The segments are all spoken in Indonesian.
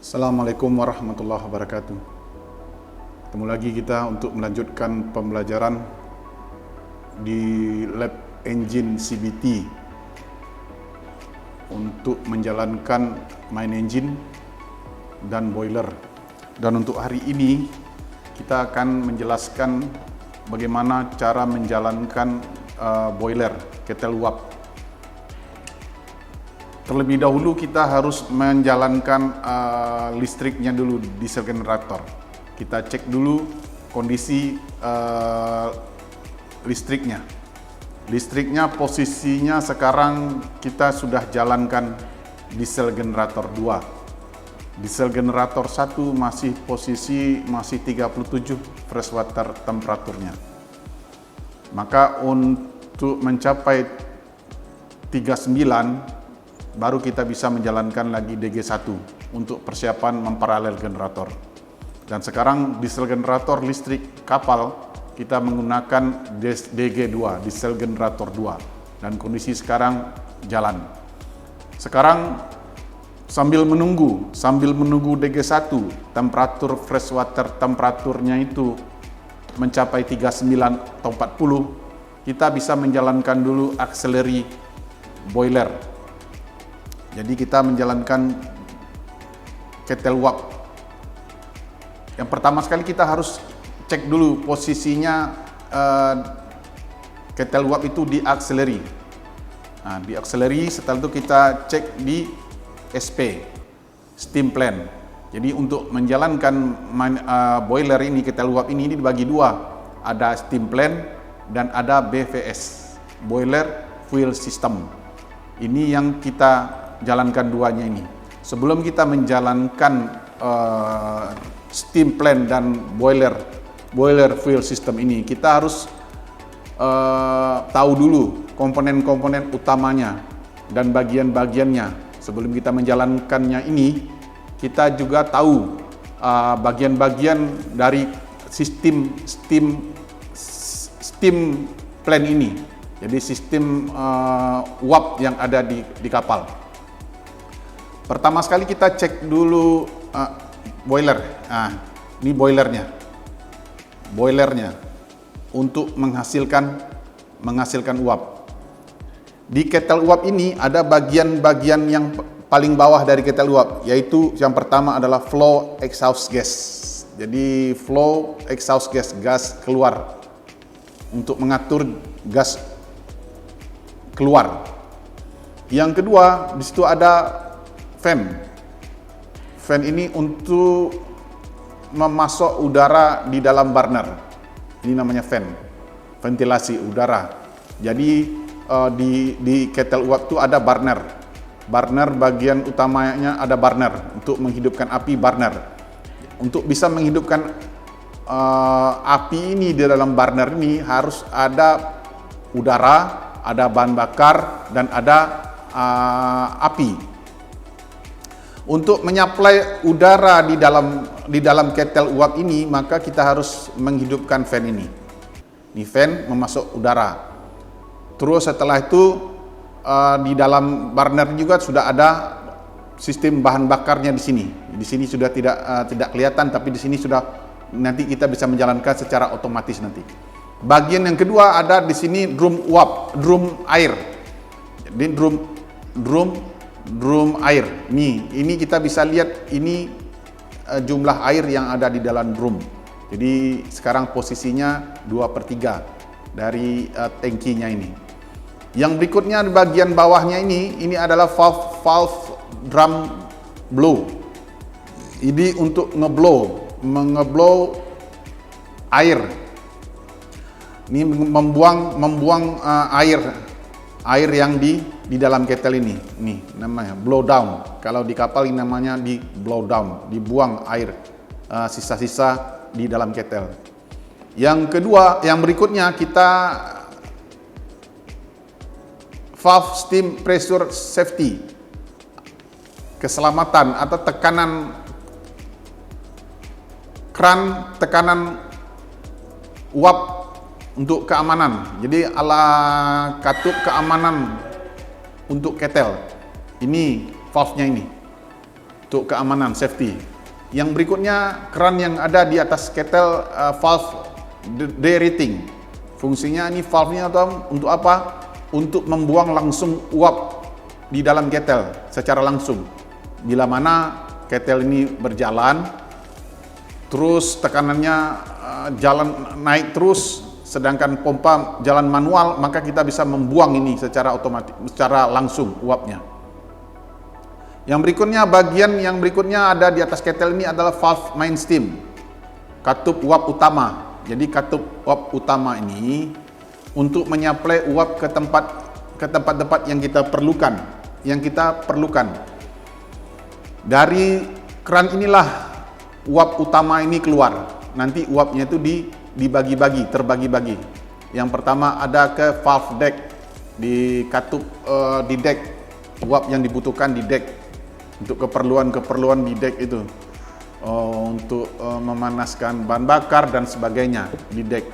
Assalamualaikum warahmatullahi wabarakatuh. Ketemu lagi kita untuk melanjutkan pembelajaran di Lab Engine CBT untuk menjalankan main engine dan boiler. Dan untuk hari ini kita akan menjelaskan bagaimana cara menjalankan boiler, kettle uap. Terlebih dahulu kita harus menjalankan listriknya dulu, diesel generator. Kita cek dulu kondisi listriknya. Listriknya posisinya sekarang kita sudah jalankan diesel generator 2. Diesel generator 1 masih posisi 37 fresh water temperaturnya. Maka untuk mencapai 39 baru kita bisa menjalankan lagi DG1 untuk persiapan memparalel generator. Dan sekarang diesel generator listrik kapal kita menggunakan DG2, diesel generator 2, dan kondisi sekarang jalan. Sekarang sambil menunggu DG1, temperatur fresh water temperaturnya itu mencapai 39 atau 40, kita bisa menjalankan dulu auxiliary boiler. Jadi kita menjalankan kettle uap. Yang pertama sekali kita harus cek dulu posisinya kettle uap itu di auxiliary. Nah, di auxiliary setelah itu kita cek di SP, steam plan. Jadi untuk menjalankan boiler ini, kettle uap ini dibagi dua. Ada steam plan dan ada BFS, boiler fuel system. Ini yang kita jalankan duanya ini. Sebelum kita menjalankan steam plan dan boiler fuel system ini, kita harus tahu dulu komponen-komponen utamanya dan bagian-bagiannya. Sebelum kita menjalankannya ini, kita juga tahu bagian-bagian dari sistem steam plan ini. Jadi sistem uap yang ada di kapal. Pertama sekali kita cek dulu boiler. Nah, ini boilernya untuk menghasilkan uap. Di kettle uap ini ada bagian-bagian yang paling bawah dari kettle uap, yaitu yang pertama adalah flow exhaust gas. Jadi flow exhaust gas keluar untuk mengatur gas keluar. Yang kedua, di situ ada fan. Fan ini untuk memasok udara di dalam burner. Ini namanya fan, ventilasi udara. Jadi di kettle uap itu ada burner. Burner bagian utamanya ada burner untuk menghidupkan api burner. Untuk bisa menghidupkan api ini di dalam burner ini harus ada udara, ada bahan bakar, dan ada api. Untuk menyuplai udara di dalam kettle uap ini, maka kita harus menghidupkan fan ini. Ini fan memasuk udara. Terus setelah itu di dalam burner juga sudah ada sistem bahan bakarnya di sini. Di sini sudah tidak kelihatan, tapi di sini sudah nanti kita bisa menjalankan secara otomatis nanti. Bagian yang kedua ada di sini drum uap, drum air. Jadi drum air. Ini kita bisa lihat ini jumlah air yang ada di dalam drum. Jadi sekarang posisinya 2/3 dari tangkinya ini. Yang berikutnya di bagian bawahnya ini adalah valve drum blow. Ini untuk ngeblow air. Ini membuang air yang di dalam kettle ini. Ini namanya blow down. Kalau di kapal ini namanya di blow down, dibuang air sisa-sisa di dalam kettle. Yang kedua, yang berikutnya kita valve steam pressure safety, keselamatan atau tekanan uap untuk keamanan. Jadi katup keamanan untuk kettle. Ini valve-nya ini. untuk keamanan, safety. Yang berikutnya, keran yang ada di atas kettle valve derating. Fungsinya ini valve-nya untuk apa? Untuk membuang langsung uap di dalam kettle secara langsung. Bila mana kettle ini berjalan, terus tekanannya jalan naik terus, sedangkan pompa jalan manual, maka kita bisa membuang ini secara otomatis, secara langsung uapnya. Yang berikutnya, bagian yang berikutnya ada di atas kettle ini adalah valve main steam, katup uap utama. Jadi katup uap utama ini untuk menyuplai uap ke tempat-tempat yang kita perlukan. Dari keran inilah uap utama ini keluar. Nanti uapnya itu terbagi-bagi. Yang pertama ada ke valve deck, di katup di deck, uap yang dibutuhkan di deck untuk keperluan di deck itu, untuk memanaskan bahan bakar dan sebagainya di deck.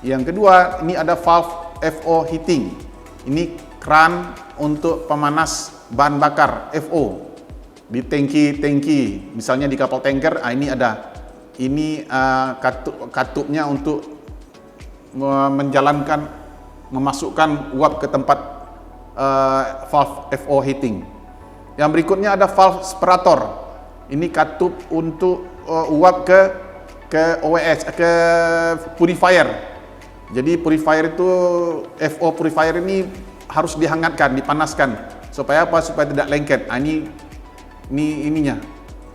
Yang kedua, ini ada valve FO heating. Ini keran untuk pemanas bahan bakar FO di tangki, misalnya di kapal tanker. Ini ada, ini katupnya untuk memasukkan uap ke tempat valve FO heating. Yang berikutnya ada valve separator. Ini katup untuk uap ke OWS, ke purifier. Jadi purifier itu, FO purifier ini harus dihangatkan, dipanaskan. Supaya apa? Supaya tidak lengket. Ini ininya,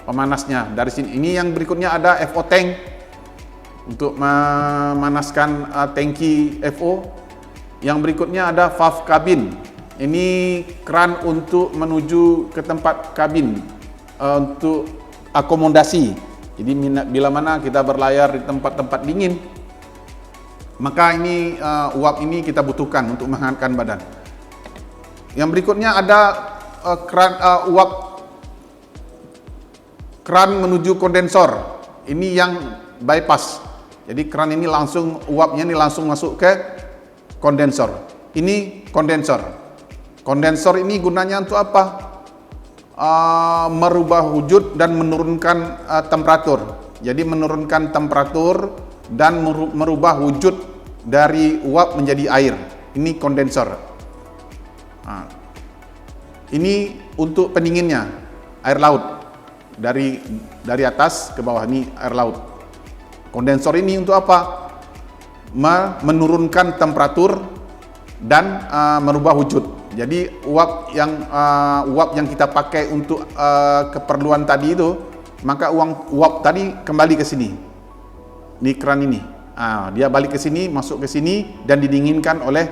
pemanasnya dari sini. Ini yang berikutnya ada FO tank untuk memanaskan tangki FO. Yang berikutnya ada valve kabin. Ini keran untuk menuju ke tempat kabin untuk akomodasi. Jadi bila mana kita berlayar di tempat-tempat dingin, maka ini uap ini kita butuhkan untuk menghangatkan badan. Yang berikutnya ada keran menuju kondensor. Ini yang bypass. Jadi keran ini langsung, uapnya ini langsung masuk ke kondensor. Ini kondensor. Kondensor ini gunanya untuk apa? Merubah wujud dan menurunkan temperatur. Jadi menurunkan temperatur dan merubah wujud dari uap menjadi air. Ini kondensor. Ini untuk pendinginnya, air laut. Dari atas ke bawah, ini air laut. Kondensor ini untuk apa? Menurunkan temperatur dan merubah wujud. Jadi uap yang kita pakai untuk keperluan tadi itu, maka uap tadi kembali ke sini di keran ini. Dia balik ke sini, masuk ke sini dan didinginkan oleh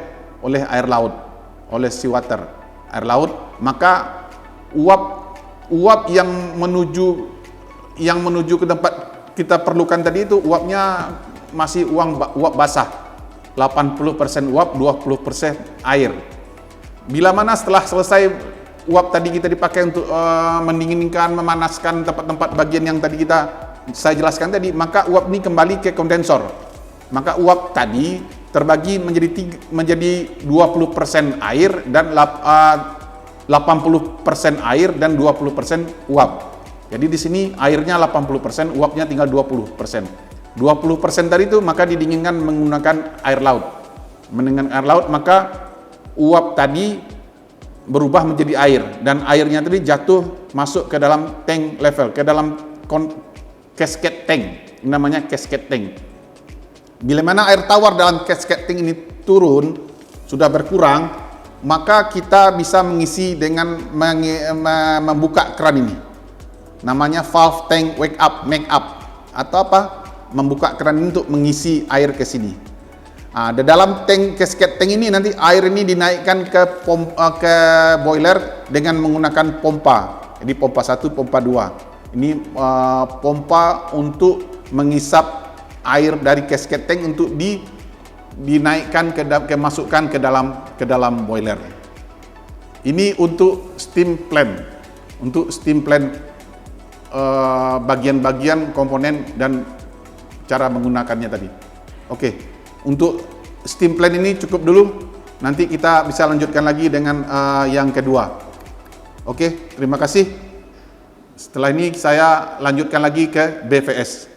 air laut, oleh seawater, air laut. Maka uap yang menuju ke tempat kita perlukan tadi itu, uapnya masih uap basah. 80% uap, 20% air. Bila mana setelah selesai uap tadi kita dipakai untuk mendinginkan, memanaskan tempat-tempat bagian yang tadi saya jelaskan tadi, maka uap ini kembali ke kondensor. Maka uap tadi terbagi menjadi 20% air dan 80% air dan 20% uap. Jadi di sini airnya 80%, uapnya tinggal 20%. 20% tadi itu maka didinginkan menggunakan air laut. Dengan air laut maka uap tadi berubah menjadi air, dan airnya tadi jatuh masuk ke dalam tank level, ke dalam cascade tank. Ini namanya cascade tank. Bila mana air tawar dalam cascade tank ini turun, sudah berkurang, maka kita bisa mengisi dengan membuka keran ini. Namanya valve tank wake up, make up, atau apa? Membuka keran ini untuk mengisi air ke sini. Di dalam tank cascade tank ini nanti air ini dinaikkan ke boiler dengan menggunakan pompa. Jadi pompa 1, pompa 2. Ini pompa untuk mengisap air dari cascade tank untuk dinaikkan masukkan ke dalam boiler. Ini untuk steam plant. Untuk steam plant bagian-bagian komponen dan cara menggunakannya tadi. Oke. Untuk steam plant ini cukup dulu. Nanti kita bisa lanjutkan lagi dengan yang kedua. Oke, terima kasih. Setelah ini saya lanjutkan lagi ke BVS.